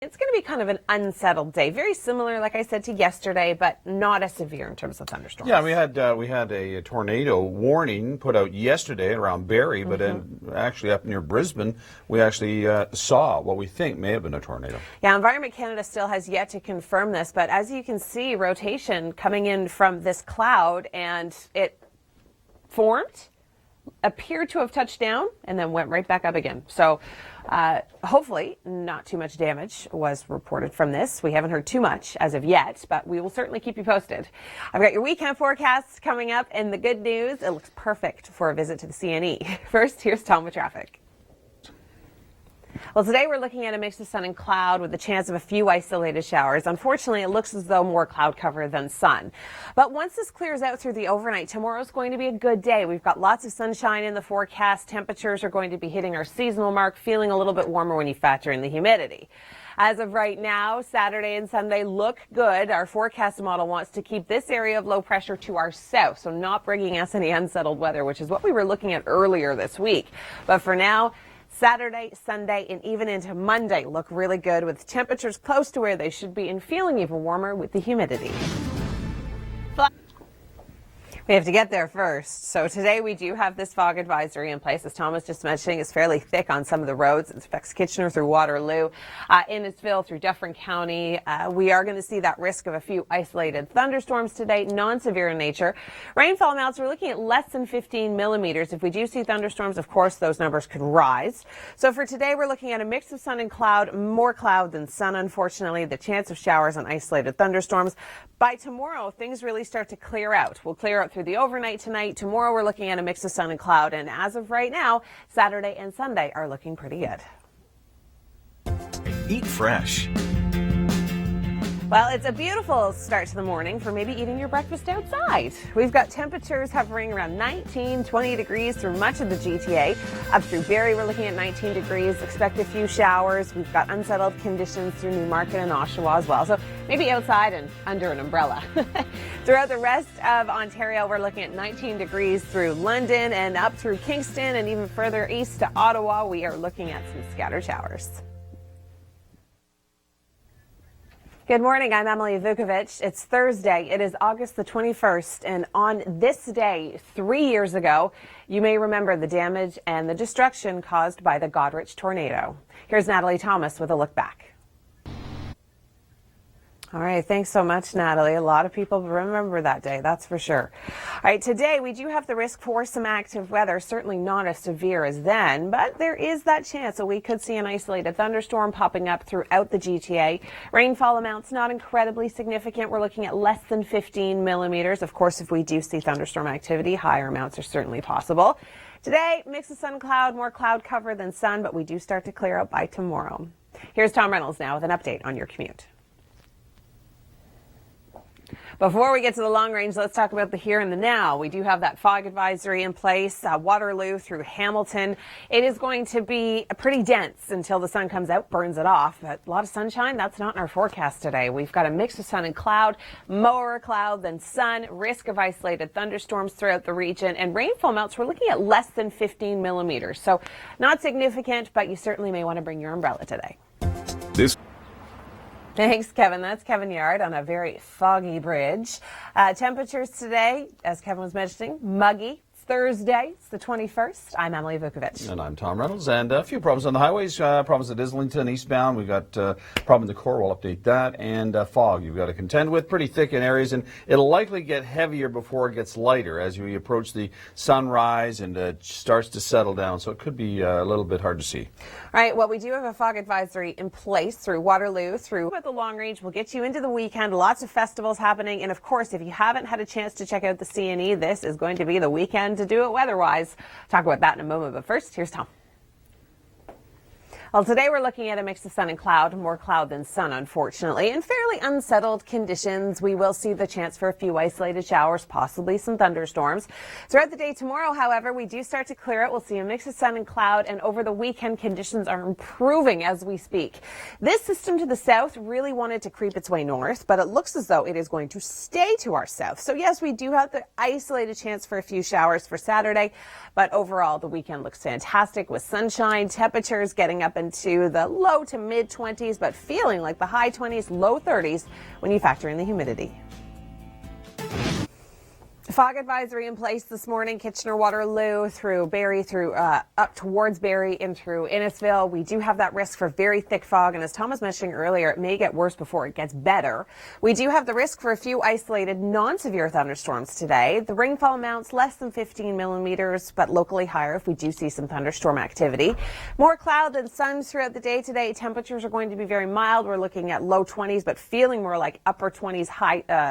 It's going to be kind of an unsettled day, very similar, like I said, to yesterday, but not as severe in terms of thunderstorms. Yeah, we had a tornado warning put out yesterday around Barrie, but then actually up near Brisbane, we actually saw what we think may have been a tornado. Yeah, Environment Canada still has yet to confirm this, but as you can see, rotation coming in from this cloud, and it formed, appeared to have touched down, and then went right back up again. So hopefully not too much damage was reported from this. We haven't heard too much as of yet, but we will certainly keep you posted. I've got your weekend forecasts coming up, and the good news, it looks perfect for a visit to the CNE. First, here's Tom with traffic. Well, today we're looking at a mix of sun and cloud with the chance of a few isolated showers. Unfortunately, it looks as though more cloud cover than sun. But once this clears out through the overnight, tomorrow's going to be a good day. We've got lots of sunshine in the forecast. Temperatures are going to be hitting our seasonal mark, feeling a little bit warmer when you factor in the humidity. As of right now, Saturday and Sunday look good. Our forecast model wants to keep this area of low pressure to our south, so not bringing us any unsettled weather, which is what we were looking at earlier this week. But for now, Saturday, Sunday, and even into Monday look really good with temperatures close to where they should be and feeling even warmer with the humidity. We have to get there first. So today we do have this fog advisory in place. As Tom was just mentioning, it's fairly thick on some of the roads. It affects Kitchener through Waterloo, Innisfil through Dufferin County. We are going to see that risk of a few isolated thunderstorms today, non-severe in nature. Rainfall amounts, we're looking at less than 15 millimeters. If we do see thunderstorms, of course, those numbers could rise. So for today, we're looking at a mix of sun and cloud, more cloud than sun, unfortunately. The chance of showers and isolated thunderstorms. By tomorrow, things really start to clear out. We'll clear out through the overnight tonight. Tomorrow we're looking at a mix of sun and cloud, and as of right now, Saturday and Sunday are looking pretty good. Eat fresh. Well, it's a beautiful start to the morning for maybe eating your breakfast outside. We've got temperatures hovering around 19, 20 degrees through much of the GTA. Up through Barrie, we're looking at 19 degrees. Expect a few showers. We've got unsettled conditions through Newmarket and Oshawa as well. So maybe outside and under an umbrella. Throughout the rest of Ontario, we're looking at 19 degrees through London and up through Kingston and even further east to Ottawa. We are looking at some scattered showers. Good morning, I'm Emily Vukovic. It's Thursday. It is August the 21st, and on this day, 3 years ago, you may remember the damage and the destruction caused by the Godrich tornado. Here's Natalie Thomas with a look back. All right, thanks so much, Natalie. A lot of people remember that day, that's for sure. All right, today we do have the risk for some active weather, certainly not as severe as then, but there is that chance that we could see an isolated thunderstorm popping up throughout the GTA. Rainfall amounts not incredibly significant. We're looking at less than 15 millimeters. Of course, if we do see thunderstorm activity, higher amounts are certainly possible. Today, mix of sun and cloud, more cloud cover than sun, but we do start to clear out by tomorrow. Here's Tom Reynolds now with an update on your commute. Before we get to the long range, let's talk about the here and the now. We do have that fog advisory in place, Waterloo through Hamilton. It is going to be pretty dense until the sun comes out, burns it off. But a lot of sunshine, that's not in our forecast today. We've got a mix of sun and cloud, more cloud than sun, risk of isolated thunderstorms throughout the region, and rainfall amounts, we're looking at less than 15 millimeters. So not significant, but you certainly may want to bring your umbrella today. Thanks, Kevin. That's Kevin Yard on a very foggy bridge. Temperatures today, as Kevin was mentioning, muggy. It's Thursday. It's the 21st. I'm Emily Vukovic. And I'm Tom Reynolds. And a few problems on the highways. Problems at Islington eastbound. We've got problem in the core. We'll update that. And fog you've got to contend with. Pretty thick in areas. And it'll likely get heavier before it gets lighter as we approach the sunrise and starts to settle down. So it could be a little bit hard to see. All right, well, we do have a fog advisory in place through Waterloo, through the long range. We'll get you into the weekend. Lots of festivals happening. And, of course, if you haven't had a chance to check out the CNE, this is going to be the weekend to do it weather-wise. Talk about that in a moment. But first, here's Tom. Well, today we're looking at a mix of sun and cloud, more cloud than sun, unfortunately. In fairly unsettled conditions, we will see the chance for a few isolated showers, possibly some thunderstorms. Throughout the day tomorrow, however, we do start to clear out. We'll see a mix of sun and cloud, and over the weekend, conditions are improving as we speak. This system to the south really wanted to creep its way north, but it looks as though it is going to stay to our south. So, yes, we do have the isolated chance for a few showers for Saturday, but overall, the weekend looks fantastic with sunshine, temperatures getting up into the low to mid 20s, but feeling like the high 20s, low 30s when you factor in the humidity. Fog advisory in place this morning, Kitchener-Waterloo through Barrie, through up towards Barrie and through Innisfil. We do have that risk for very thick fog, and as Tom was mentioning earlier, it may get worse before it gets better. We do have the risk for a few isolated non-severe thunderstorms today. The rainfall amounts less than 15 millimeters, but locally higher if we do see some thunderstorm activity. More cloud than sun throughout the day today. Temperatures are going to be very mild. We're looking at low 20s, but feeling more like upper 20s,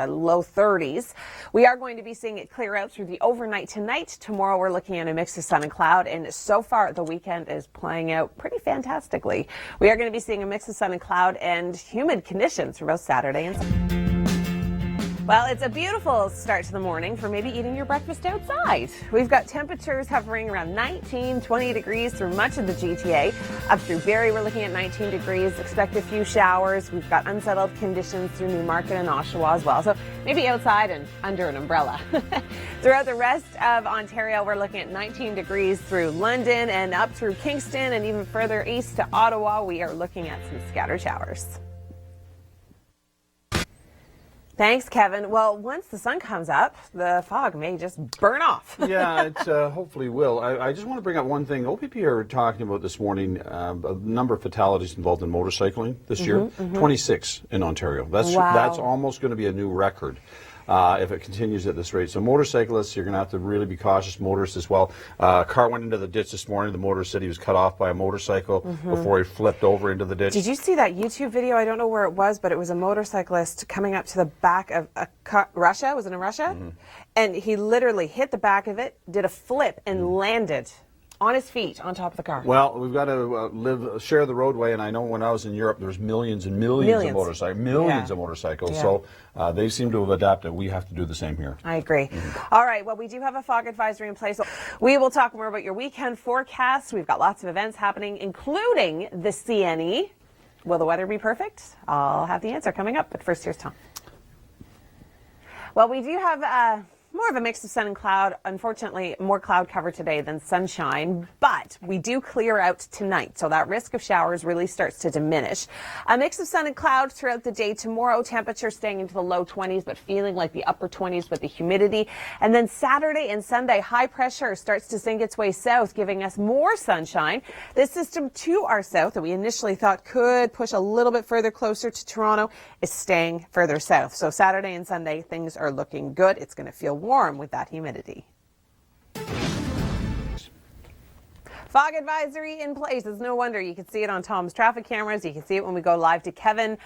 low 30s. We are going to be seeing it clear out through the overnight tonight. Tomorrow we're looking at a mix of sun and cloud, and so far the weekend is playing out pretty fantastically. We are going to be seeing a mix of sun and cloud and humid conditions for both Saturday and Sunday. Well, it's a beautiful start to the morning for maybe eating your breakfast outside. We've got temperatures hovering around 19, 20 degrees through much of the GTA. Up through Barrie, we're looking at 19 degrees. Expect a few showers. We've got unsettled conditions through Newmarket and Oshawa as well. So maybe outside and under an umbrella. Throughout the rest of Ontario, we're looking at 19 degrees through London and up through Kingston and even further east to Ottawa. We are looking at some scattered showers. Thanks, Kevin. Well, once the sun comes up, the fog may just burn off. Yeah, it hopefully will. I just want to bring up one thing. OPP are talking about this morning a number of fatalities involved in motorcycling this year. 26 in Ontario. That's almost going to be a new record. If it continues at this rate. So motorcyclists, you're going to have to really be cautious. Motorists as well. A car went into the ditch this morning. The motorist said he was cut off by a motorcycle before he flipped over into the ditch. Did you see that YouTube video? I don't know where it was, but it was a motorcyclist coming up to the back of a car. Russia? Was it in Russia? And he literally hit the back of it, did a flip, and landed on his feet on top of the car. Well, we've got to share the roadway, and I know when I was in Europe, there was millions and millions of motorcycles. Yeah. So they seem to have adapted. We have to do the same here. I agree. All right, well, we do have a fog advisory in place. We will talk more about your weekend forecast. We've got lots of events happening, including the CNE. Will the weather be perfect? I'll have the answer coming up, but first, here's Tom. Well, we do have more of a mix of sun and cloud. Unfortunately, more cloud cover today than sunshine, but we do clear out tonight, so that risk of showers really starts to diminish. A mix of sun and cloud throughout the day. Tomorrow, temperature staying into the low 20s, but feeling like the upper 20s with the humidity. And then Saturday and Sunday, high pressure starts to sink its way south, giving us more sunshine. This system to our south that we initially thought could push a little bit further closer to Toronto is staying further south. So Saturday and Sunday, things are looking good. It's going to feel warm with that humidity. Fog advisory in place. It's no wonder. You can see it on Tom's traffic cameras. You can see it when we go live to Kevin.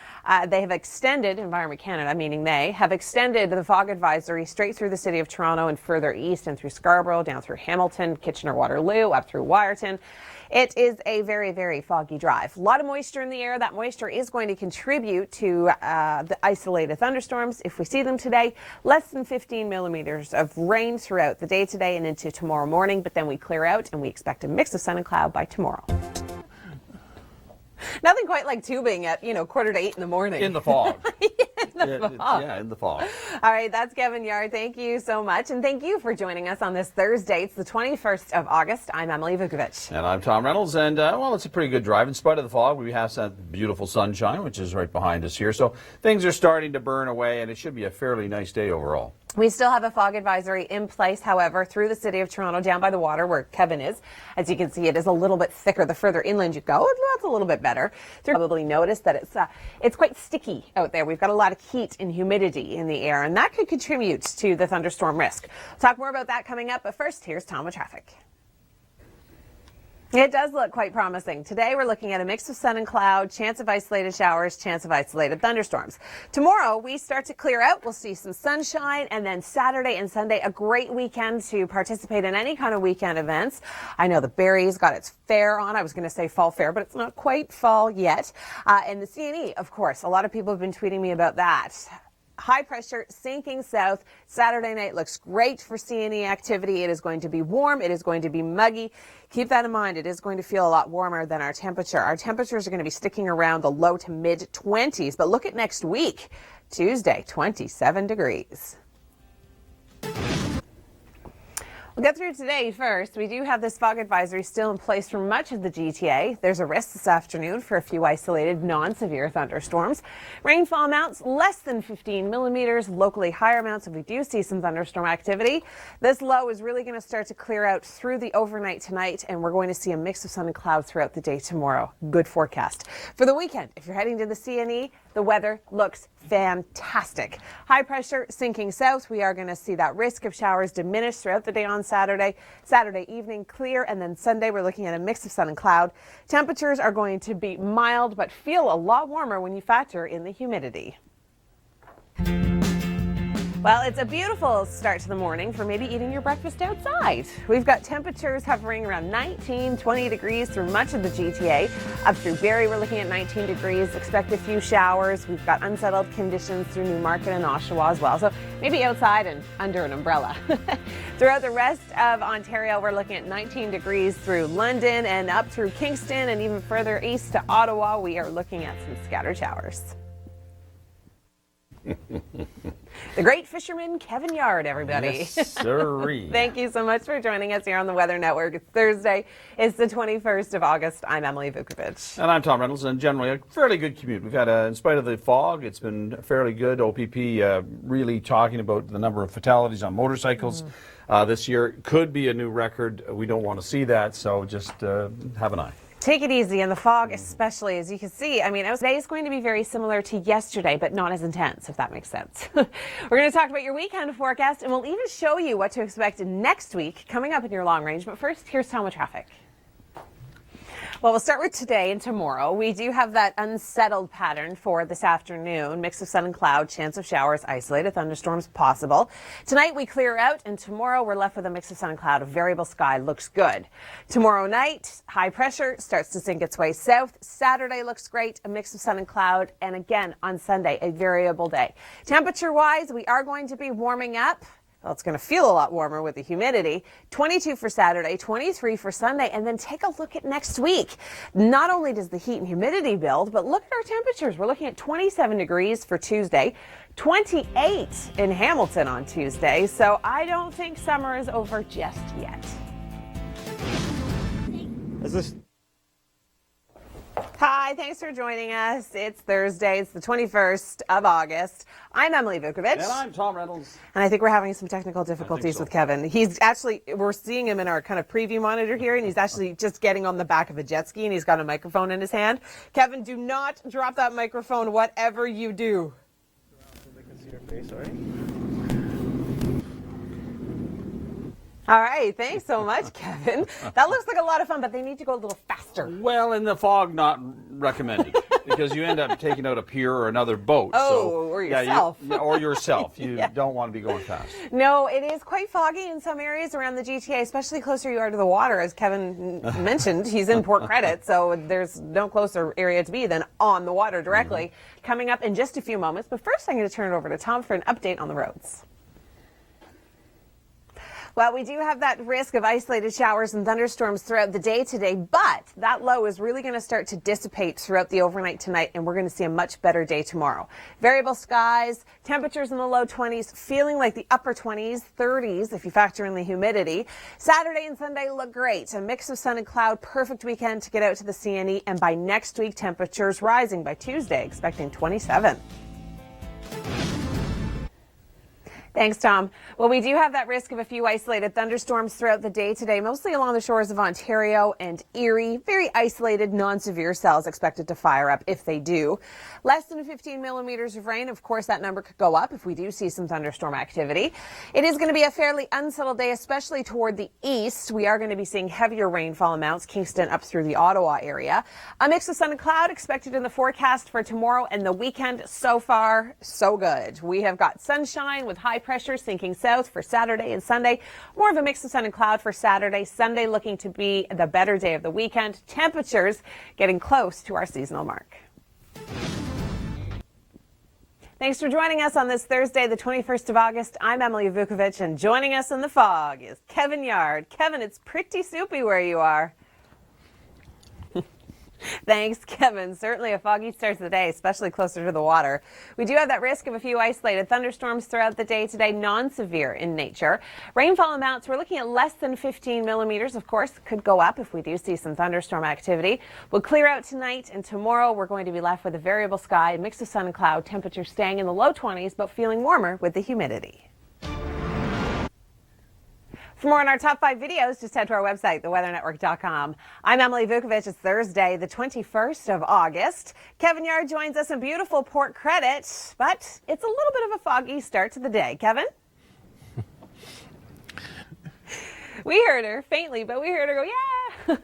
They have extended, Environment Canada, meaning they, have extended the fog advisory straight through the city of Toronto and further east and through Scarborough, down through Hamilton, Kitchener-Waterloo, up through Wyerton. It is a very, very foggy drive. A lot of moisture in the air. That moisture is going to contribute to the isolated thunderstorms. If we see them today, less than 15 millimeters of rain throughout the day today and into tomorrow morning, but then we clear out and we expect a mix of sun and cloud by tomorrow. Nothing quite like tubing at, 7:45 in the morning. In the fog. In the fog. All right, that's Kevin Yard. Thank you so much. And thank you for joining us on this Thursday. It's the 21st of August. I'm Emily Vukovic. And I'm Tom Reynolds. And, it's a pretty good drive. In spite of the fog, we have some beautiful sunshine, which is right behind us here. So things are starting to burn away, and it should be a fairly nice day overall. We still have a fog advisory in place, however, through the city of Toronto, down by the water where Kevin is. As you can see, it is a little bit thicker. The further inland you go, that's a little bit better. You'll probably notice that it's quite sticky out there. We've got a lot of heat and humidity in the air, and that could contribute to the thunderstorm risk. We'll talk more about that coming up, but first, here's Tom with traffic. It does look quite promising. Today we're looking at a mix of sun and cloud, chance of isolated showers, chance of isolated thunderstorms. Tomorrow we start to clear out. We'll see some sunshine, and then Saturday and Sunday, a great weekend to participate in any kind of weekend events. I know the Barrie's got its fair on. I was going to say fall fair, but it's not quite fall yet. And the CNE, of course, a lot of people have been tweeting me about that. High pressure sinking south. Saturday night looks great for CNE activity. It is going to be warm. It is going to be muggy. Keep that in mind. It is going to feel a lot warmer than our temperature. Our temperatures are going to be sticking around the low to mid 20s. But look at next week. Tuesday, 27 degrees. We'll get through today first. We do have this fog advisory still in place for much of the GTA. There's a risk this afternoon for a few isolated non-severe thunderstorms. Rainfall amounts less than 15 millimeters, locally higher amounts if we do see some thunderstorm activity. This low is really going to start to clear out through the overnight tonight, and we're going to see a mix of sun and cloud throughout the day tomorrow. Good forecast. For the weekend, if you're heading to the CNE, the weather looks fantastic. High pressure sinking south. We are going to see that risk of showers diminish throughout the day on Saturday. Saturday evening clear, and then Sunday we're looking at a mix of sun and cloud. Temperatures are going to be mild but feel a lot warmer when you factor in the humidity. Well, it's a beautiful start to the morning for maybe eating your breakfast outside. We've got temperatures hovering around 19, 20 degrees through much of the GTA. Up through Barrie, we're looking at 19 degrees. Expect a few showers. We've got unsettled conditions through Newmarket and Oshawa as well. So maybe outside and under an umbrella. Throughout the rest of Ontario, we're looking at 19 degrees through London and up through Kingston, and even further east to Ottawa, we are looking at some scattered showers. The great fisherman, Kevin Yard, everybody. Yes, sirree. Thank you so much for joining us here on the Weather Network. It's Thursday. It's the 21st of August. I'm Emily Vukovic. And I'm Tom Reynolds, and generally a fairly good commute. We've had, in spite of the fog, it's been fairly good. OPP really talking about the number of fatalities on motorcycles this year. Could be a new record. We don't want to see that, so just have an eye. Take it easy, and the fog especially, as you can see. I mean, today is going to be very similar to yesterday, but not as intense, if that makes sense. We're going to talk about your weekend forecast, and we'll even show you what to expect next week coming up in your long range. But first, here's Tom with traffic. Well, we'll start with today and tomorrow. We do have that unsettled pattern for this afternoon. Mix of sun and cloud, chance of showers, isolated thunderstorms possible. Tonight we clear out, and tomorrow we're left with a mix of sun and cloud. A variable sky looks good. Tomorrow night, high pressure starts to sink its way south. Saturday looks great, a mix of sun and cloud. And again, on Sunday, a variable day. Temperature-wise, we are going to be warming up. Well, it's going to feel a lot warmer with the humidity. 22 for Saturday, 23 for Sunday, and then take a look at next week. Not only does the heat and humidity build, but look at our temperatures. We're looking at 27 degrees for Tuesday, 28 in Hamilton on Tuesday, so I don't think summer is over just yet. Hi, thanks for joining us. It's Thursday. It's the 21st of August. I'm Emily Vukovic. And I'm Tom Reynolds. And I think we're having some technical difficulties with Kevin. He's actually, we're seeing him in our kind of preview monitor here, and he's actually just getting on the back of a jet ski, and he's got a microphone in his hand. Kevin, do not drop that microphone, whatever you do. So they can see your face, all right? All right, thanks so much, Kevin. That looks like a lot of fun, but they need to go a little faster. Well, in the fog, not recommended, because you end up taking out a pier or another boat. Or yourself. Or yourself. You don't want to be going fast. No, it is quite foggy in some areas around the GTA, especially closer you are to the water. As Kevin mentioned, he's in Port Credit, so there's no closer area to be than on the water directly. Coming up in just a few moments, but first I'm going to turn it over to Tom for an update on the roads. Well, we do have that risk of isolated showers and thunderstorms throughout the day today, but that low is really going to start to dissipate throughout the overnight tonight, and we're going to see a much better day tomorrow. Variable skies, temperatures in the low 20s, feeling like the upper 20s, 30s if you factor in the humidity. Saturday and Sunday look great. A mix of sun and cloud, perfect weekend to get out to the CNE, and by next week, temperatures rising by Tuesday, expecting 27. Thanks, Tom. Well, we do have that risk of a few isolated thunderstorms throughout the day today, mostly along the shores of Ontario and Erie. Very isolated, non-severe cells expected to fire up if they do. Less than 15 millimeters of rain. Of course, that number could go up if we do see some thunderstorm activity. It is going to be a fairly unsettled day, especially toward the east. We are going to be seeing heavier rainfall amounts, Kingston up through the Ottawa area. A mix of sun and cloud expected in the forecast for tomorrow and the weekend. So far, so good. We have got sunshine with high pressure sinking south for Saturday and Sunday. More of a mix of sun and cloud for Saturday. Sunday looking to be the better day of the weekend. Temperatures getting close to our seasonal mark. Thanks for joining us on this Thursday, the 21st of August. I'm Emily Vukovic, and joining us in the fog is Kevin Yard. Kevin, it's pretty soupy where you are. Thanks, Kevin. Certainly a foggy start to the day, especially closer to the water. We do have that risk of a few isolated thunderstorms throughout the day today, non-severe in nature. Rainfall amounts, we're looking at less than 15 millimeters. Of course, could go up if we do see some thunderstorm activity. We'll clear out tonight, and tomorrow we're going to be left with a variable sky, a mix of sun and cloud, temperatures staying in the low 20s, but feeling warmer with the humidity. For more on our top 5 videos, just head to our website, theweathernetwork.com. I'm Emily Vukovic. It's Thursday, the 21st of August. Kevin Yard joins us in beautiful Port Credit, but it's a little bit of a foggy start to the day. Kevin? We heard her faintly, but we heard her go, yeah.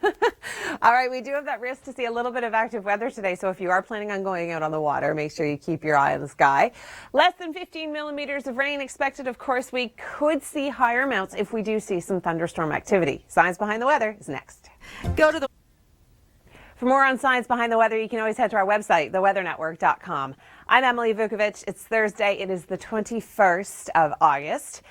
All right, we do have that risk to see a little bit of active weather today, so if you are planning on going out on the water, make sure you keep your eye on the sky. Less than 15 millimeters of rain expected. Of course, we could see higher amounts if we do see some thunderstorm activity. Science Behind the Weather is next. For more on Science Behind the Weather, you can always head to our website, theweathernetwork.com. I'm Emily Vukovic. It's Thursday. It is the 21st of August.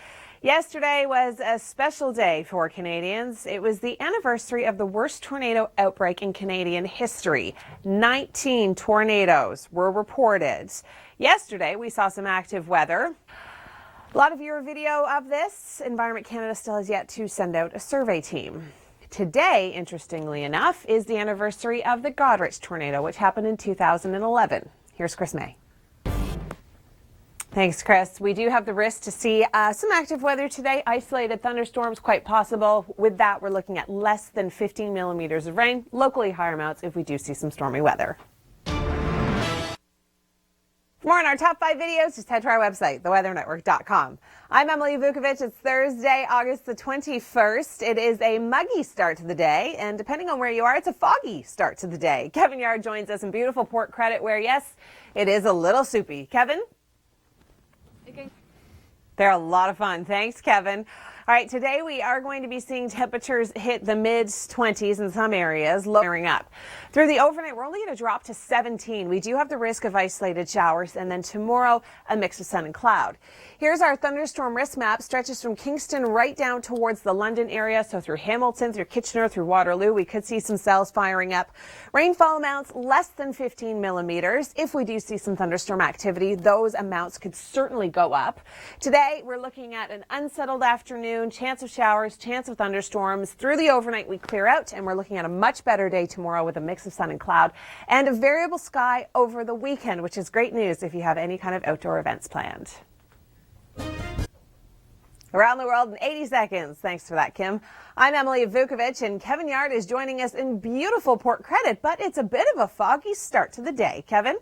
Yesterday was a special day for Canadians. It was the anniversary of the worst tornado outbreak in Canadian history. 19 tornadoes were reported. Yesterday, we saw some active weather. A lot of your video of this. Environment Canada still has yet to send out a survey team. Today, interestingly enough, is the anniversary of the Vukovic tornado, which happened in 2011. Here's Chris May. Thanks, Chris. We do have the risk to see some active weather today. Isolated thunderstorms, quite possible. With that, we're looking at less than 15 millimeters of rain, locally higher amounts if we do see some stormy weather. For more on our top 5 videos, just head to our website, theweathernetwork.com. I'm Emily Vukovic. It's Thursday, August the 21st. It is a muggy start to the day, and depending on where you are, it's a foggy start to the day. Kevin Yard joins us in beautiful Port Credit, where, yes, it is a little soupy. Kevin? They're a lot of fun. Thanks, Kevin. All right, today we are going to be seeing temperatures hit the mid-20s in some areas, lowering up. Through the overnight, we're only going to drop to 17. We do have the risk of isolated showers, and then tomorrow, a mix of sun and cloud. Here's our thunderstorm risk map. Stretches from Kingston right down towards the London area, so through Hamilton, through Kitchener, through Waterloo, we could see some cells firing up. Rainfall amounts less than 15 millimeters. If we do see some thunderstorm activity, those amounts could certainly go up. Today, we're looking at an unsettled afternoon. Chance of showers, chance of thunderstorms. Through the overnight, we clear out, and we're looking at a much better day tomorrow with a mix of sun and cloud and a variable sky over the weekend, which is great news if you have any kind of outdoor events planned. Around the world in 80 seconds. Thanks for that, Kim. I'm Emily Vukovic, and Kevin Yard is joining us in beautiful Port Credit, but it's a bit of a foggy start to the day. Kevin?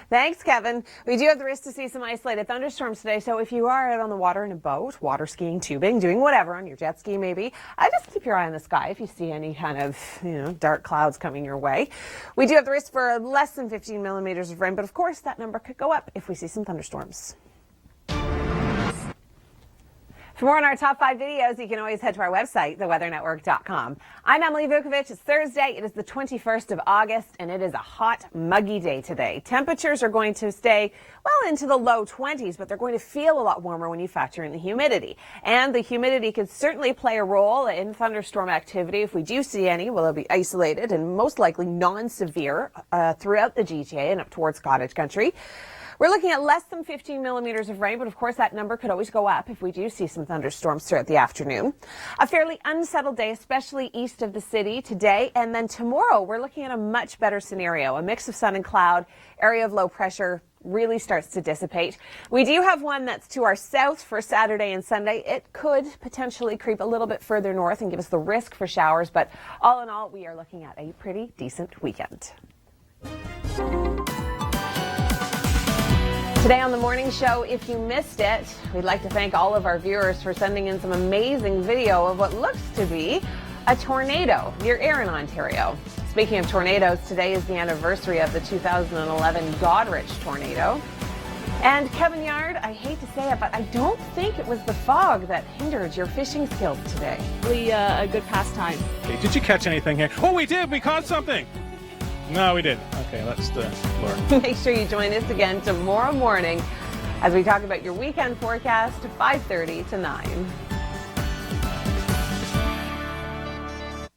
Thanks, Kevin. We do have the risk to see some isolated thunderstorms today, so if you are out on the water in a boat, water skiing, tubing, doing whatever, on your jet ski maybe, just keep your eye on the sky if you see any kind of, dark clouds coming your way. We do have the risk for less than 15 millimeters of rain, but of course that number could go up if we see some thunderstorms. For more on our top 5 videos, you can always head to our website, theweathernetwork.com. I'm Emily Vukovic. It's Thursday. It is the 21st of August, and it is a hot, muggy day today. Temperatures are going to stay, well, into the low 20s, but they're going to feel a lot warmer when you factor in the humidity. And the humidity could certainly play a role in thunderstorm activity. If we do see any, well, they'll be isolated and most likely non-severe throughout the GTA and up towards cottage country. We're looking at less than 15 millimeters of rain, but of course that number could always go up if we do see some thunderstorms throughout the afternoon. A fairly unsettled day, especially east of the city today, and then tomorrow we're looking at a much better scenario. A mix of sun and cloud, area of low pressure really starts to dissipate. We do have one that's to our south for Saturday and Sunday. It could potentially creep a little bit further north and give us the risk for showers, but all in all, we are looking at a pretty decent weekend. Today on the morning show, if you missed it, we'd like to thank all of our viewers for sending in some amazing video of what looks to be a tornado near Erin, Ontario. Speaking of tornadoes, today is the anniversary of the 2011 Vukovic tornado. And Kevin Yard, I hate to say it, but I don't think it was the fog that hindered your fishing skills today. Really a good pastime. Hey, did you catch anything here? Oh, we did! We caught something! No, we didn't. Okay, that's the lure. Make sure you join us again tomorrow morning as we talk about your weekend forecast 5:30 to 9.